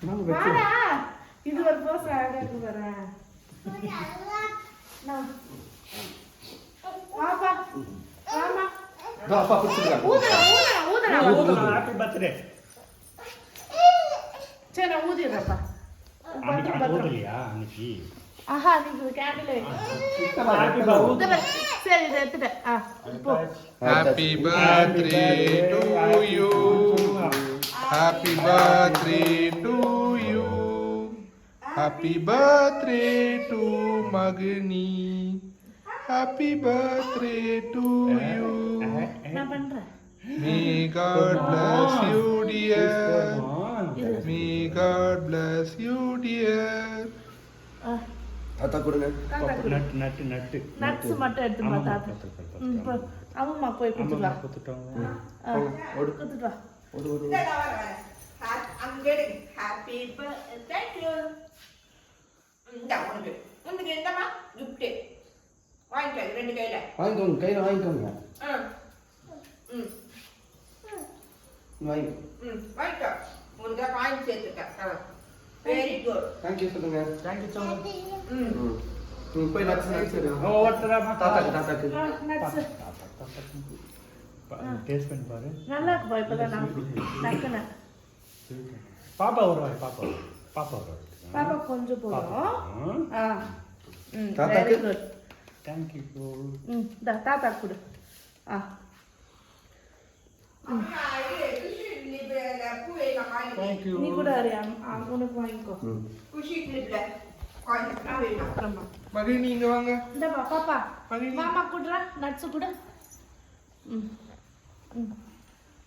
வாடா இது ஒரு போஸ் அழகா இருக்கு பாரு வாப்பா வாமா அப்பா பிடிச்சிருக்காங்க ஊதுடா ஹாப்பி பர்த்டே சரி நான் ஊதிடுறப்பா அன்னைக்கு ஊதலையா அன்னைக்கு ஆஹா நீங்க கேண்டில் ஹாப்பி பர்த்டே சரி இதை எடுத்துட்டேன் இப்போ Happy birthday to you. Happy birthday to you. Happy birthday to Magni. Happy birthday to you. நான் பண்றேன் May God bless you, dear. May God bless you, dear. தாத்தா கொடுங்க நட்டு நட்டு நட்டு நட்ஸ் மட்டும் எடுத்து தாத்தா இப்போ அம்மா போய் கொடுத்துடலாம் கொடுத்துட்டு வா ஒரு ஒரு ஹாப்பி பர்த்டே தேங்க் யூ இந்த உனக்கு என்னமா gift வாங்கிக்க ரெண்டு கையில வாங்கிக்கோங்க கையில் வாங்கிக்கோங்க வாங்கி வாங்கிக்க உனக்கு காயின் சேர்த்துக்க வெரி குட் தேங்க்யூ சொல்லுங்க தேங்க் யூ சோ மச் போய் நட்ஸ் ஒவ்வொருத்தரா தாத்தாக்கு நட்ஸ் டேஸ்ட் பண்ணி பாரு நல்லா இருக்கு பாய் இப்பதான் நான் டக்குனு பாப்பா வருவாய் பாப்பா வருவாய் பாப்பா கொஞ்சம் போதும் தாத்தாக்கு? வெரி குட் தேங்க் யூ தாத்தா கொடு தேங்க் யூ நீ கூட அறியா உனக்கு வாங்கிக்கோ Magni இங்க வாங்க. இந்த பாப்பா Magni. மாமா குடுறா நட்ஸ் குடு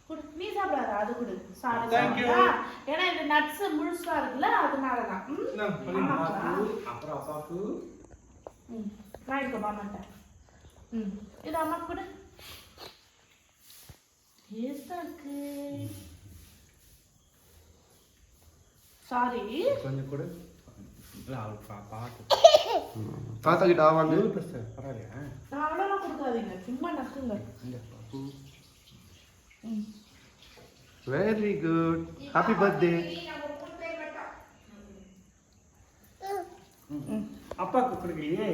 குடு நீ சாப்பிடாத அது குடு சாப்பிடு Thank you. ஏன்னா இது நட்ஸ் முழுசா இருக்குல்ல அதனால தான் அப்புறம் அப்பாக்கு வாங்கிக்கோ மாமாட்ட இது அம்மா குடு டேஸ்டா இருக்கு சாரி கொஞ்சம் கூட பாட்டு தாத்தா கிட்ட ஆவாங்க பரவாயில்லையா அவ்வளோலாம் கொடுக்காதீங்க சும்மா நக்குங்க வெரி குட் ஹாப்பி பர்த்டே அப்பாக்கு கொடுக்கலையே